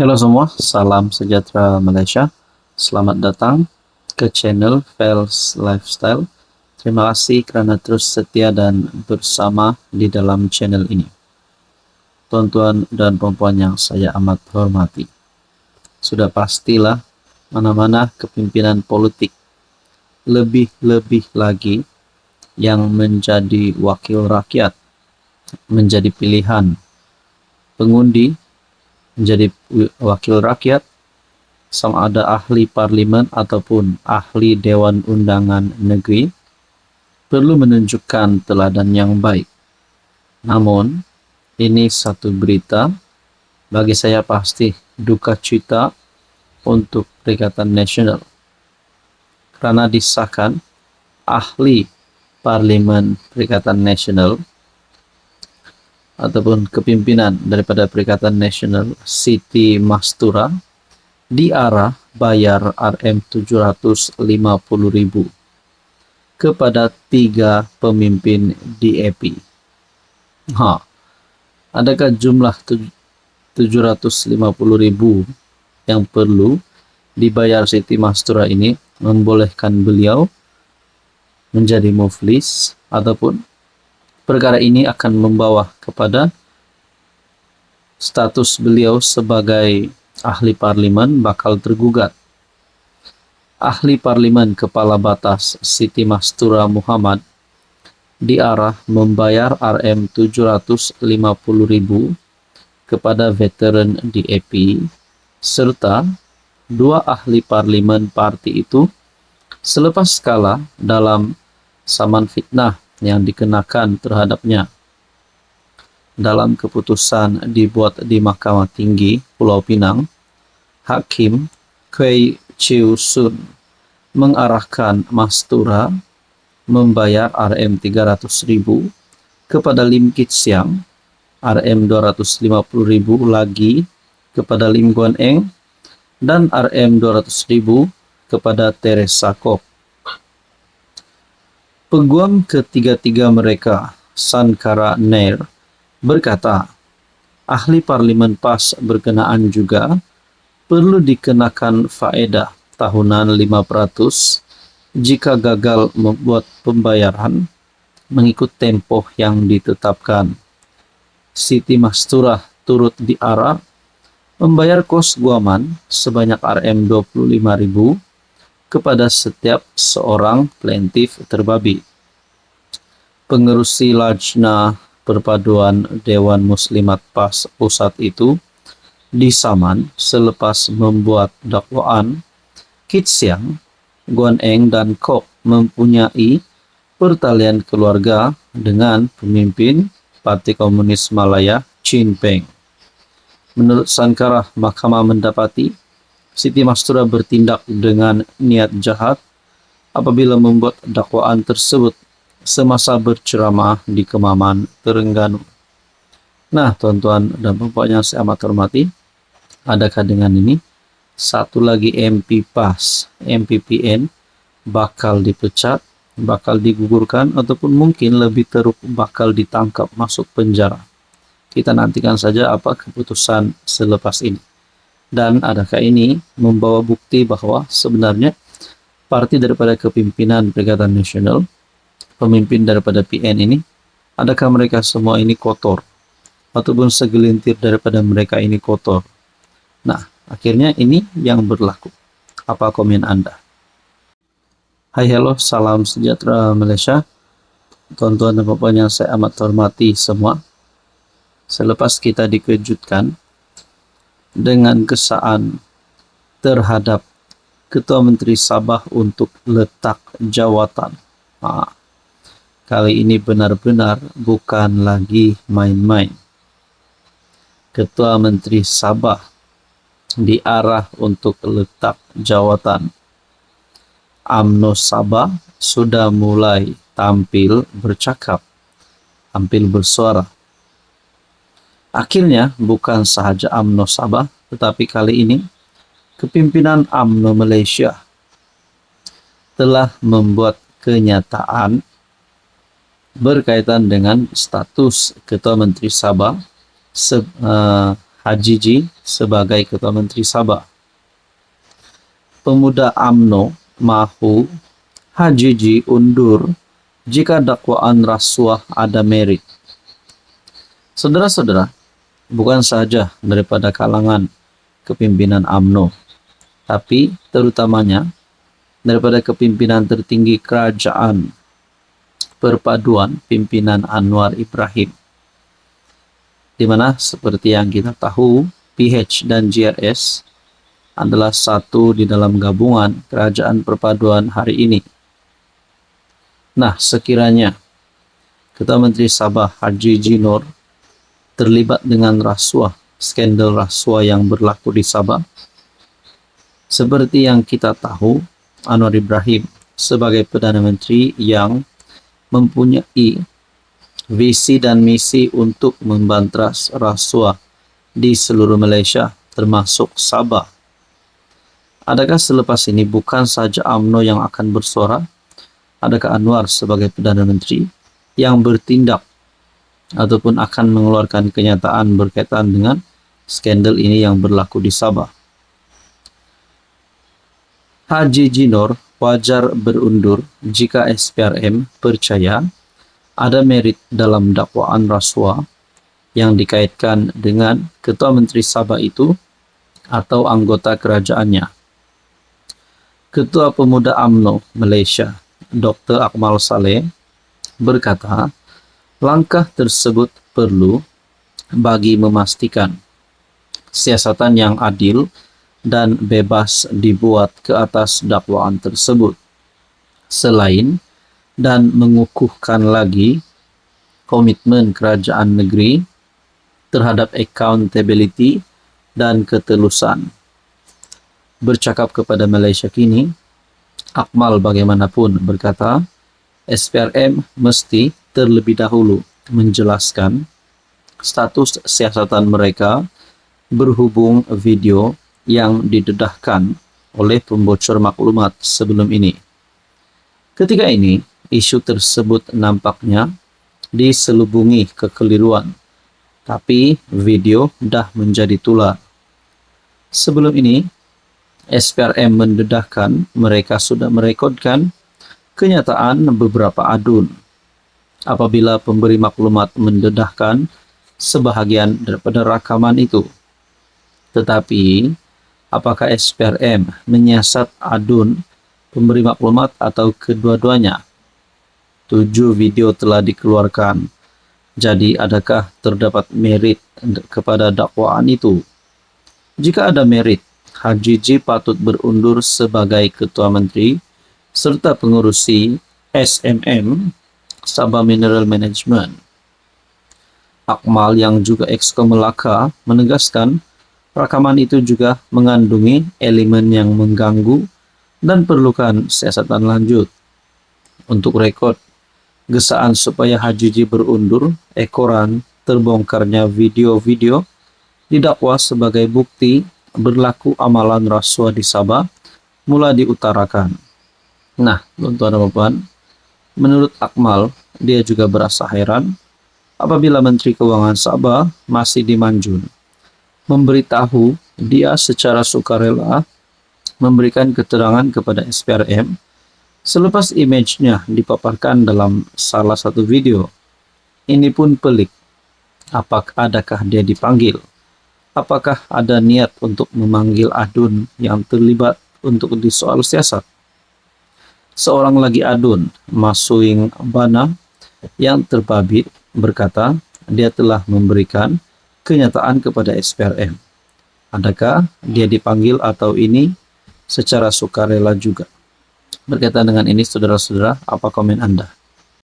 Halo semua, salam sejahtera Malaysia. Selamat datang ke channel Fels Lifestyle. Terima kasih kerana terus setia dan bersama di dalam channel ini. Tuan-tuan dan puan-puan yang saya amat hormati. Sudah pastilah mana-mana kepimpinan politik, lebih-lebih lagi yang menjadi wakil rakyat, menjadi pilihan pengundi, menjadi wakil rakyat, sama ada ahli parlimen ataupun ahli Dewan Undangan Negeri, perlu menunjukkan teladan yang baik. Namun, ini satu berita bagi saya pasti duka cita untuk Perikatan Nasional, kerana disahkan ahli Parlimen Perikatan Nasional ataupun kepimpinan daripada Perikatan Nasional Siti Mastura diarah bayar RM750,000 kepada 3 pemimpin DAP. Adakah jumlah 750,000 yang perlu dibayar Siti Mastura ini membolehkan beliau menjadi muflis, ataupun perkara ini akan membawa kepada status beliau sebagai ahli parlimen bakal tergugat. Ahli parlimen kepala batas Siti Mastura Muhammad diarah membayar RM750,000 kepada veteran DAP serta 2 ahli parlimen parti itu selepas kalah dalam saman fitnah yang dikenakan terhadapnya. Dalam keputusan dibuat di Mahkamah Tinggi Pulau Pinang, Hakim Kwei Chiu Sun mengarahkan Mastura membayar RM300,000 kepada Lim Kit Siang, RM250,000 lagi kepada Lim Guan Eng, dan RM200,000 kepada Teresa Kok. Peguam ketiga-tiga mereka, Sankara Nair, berkata, ahli parlimen PAS berkenaan juga perlu dikenakan faedah tahunan 5% jika gagal membuat pembayaran mengikut tempoh yang ditetapkan. Siti Mastura turut diarah membayar kos guaman sebanyak RM25,000 kepada setiap seorang plaintiff terbabi. Pengerusi Lajnah Perpaduan Dewan Muslimat PAS Pusat itu disaman selepas membuat dakwaan Kit Siang, Guan Eng dan Kok mempunyai pertalian keluarga dengan pemimpin Parti Komunis Malaya Chin Peng. Menurut Sankara, mahkamah mendapati Siti Mastura bertindak dengan niat jahat apabila membuat dakwaan tersebut semasa berceramah di Kemaman, Terengganu. Nah, tuan-tuan dan puan yang saya amat hormati, adakah dengan ini satu lagi MP PAS, MPPN bakal dipecat, bakal digugurkan, ataupun mungkin lebih teruk bakal ditangkap masuk penjara? Kita nantikan saja apa keputusan selepas ini. Dan adakah ini membawa bukti bahwa sebenarnya parti daripada kepimpinan Perikatan Nasional, pemimpin daripada PN ini, adakah mereka semua ini kotor? Ataupun segelintir daripada mereka ini kotor? Nah, akhirnya ini yang berlaku. Apa komen Anda? Hai, hello, salam sejahtera Malaysia. Tuan-tuan dan puan yang saya amat hormati semua. Selepas kita dikejutkan dengan kesaan terhadap Ketua Menteri Sabah untuk letak jawatan, kali ini benar-benar bukan lagi main-main. Ketua Menteri Sabah diarah untuk letak jawatan. UMNO Sabah sudah mulai tampil bercakap, tampil bersuara. Akhirnya bukan sahaja UMNO Sabah, tetapi kali ini kepimpinan UMNO Malaysia telah membuat kenyataan berkaitan dengan status Ketua Menteri Sabah Hajiji sebagai Ketua Menteri Sabah. Pemuda UMNO mahu Hajiji undur jika dakwaan rasuah ada merit. Saudara-saudara, bukan saja daripada kalangan kepimpinan UMNO, tapi terutamanya daripada kepimpinan tertinggi kerajaan perpaduan pimpinan Anwar Ibrahim, di mana seperti yang kita tahu PH dan GRS adalah satu di dalam gabungan kerajaan perpaduan hari ini. Nah, sekiranya Ketua Menteri Sabah Hajiji Noor terlibat dengan rasuah, skandal rasuah yang berlaku di Sabah, seperti yang kita tahu, Anwar Ibrahim sebagai Perdana Menteri yang mempunyai visi dan misi untuk membantras rasuah di seluruh Malaysia, termasuk Sabah. Adakah selepas ini bukan saja UMNO yang akan bersuara? Adakah Anwar sebagai Perdana Menteri yang bertindak ataupun akan mengeluarkan kenyataan berkaitan dengan skandal ini yang berlaku di Sabah? Hajiji Noor wajar berundur jika SPRM percaya ada merit dalam dakwaan rasuah yang dikaitkan dengan Ketua Menteri Sabah itu atau anggota kerajaannya. Ketua Pemuda UMNO Malaysia, Dr. Akmal Saleh, berkata, langkah tersebut perlu bagi memastikan siasatan yang adil dan bebas dibuat ke atas dakwaan tersebut. Selain dan mengukuhkan lagi komitmen kerajaan negeri terhadap accountability dan ketelusan. Bercakap kepada Malaysia Kini, Akmal bagaimanapun berkata, SPRM mesti terlebih dahulu menjelaskan status siasatan mereka berhubung video yang didedahkan oleh pembocor maklumat sebelum ini. Ketika ini, isu tersebut nampaknya diselubungi kekeliruan, tapi video dah menjadi tular. Sebelum ini, SPRM mendedahkan mereka sudah merekodkan kenyataan beberapa adun. Apabila pemberi maklumat mendedahkan sebahagian daripada rakaman itu. Tetapi, apakah SPRM menyiasat adun pemberi maklumat atau kedua-duanya? 7 video telah dikeluarkan. Jadi, adakah terdapat merit kepada dakwaan itu? Jika ada merit, Hajiji patut berundur sebagai Ketua Menteri serta pengurusi SMM Sabah Mineral Management. Akmal yang juga Exco Melaka menegaskan rakaman itu juga mengandungi elemen yang mengganggu dan perlukan siasatan lanjut. Untuk rekod, gesaan supaya Hajiji berundur ekoran terbongkarnya video-video didakwa sebagai bukti berlaku amalan rasuah di Sabah mula diutarakan. Nah, tuan-tuan dan puan, menurut Akmal, dia juga berasa heran apabila Menteri Keuangan Sabah masih Manjun memberitahu dia secara sukarela memberikan keterangan kepada SPRM selepas image-nya dipaparkan dalam salah satu video. Ini pun pelik. Adakah dia dipanggil? Apakah ada niat untuk memanggil adun yang terlibat untuk disoal siasat? Seorang lagi adun, Masuing Bana, yang terbabit berkata dia telah memberikan kenyataan kepada SPRM. Adakah dia dipanggil atau ini secara sukarela juga? Berkaitan dengan ini, saudara-saudara, apa komen Anda?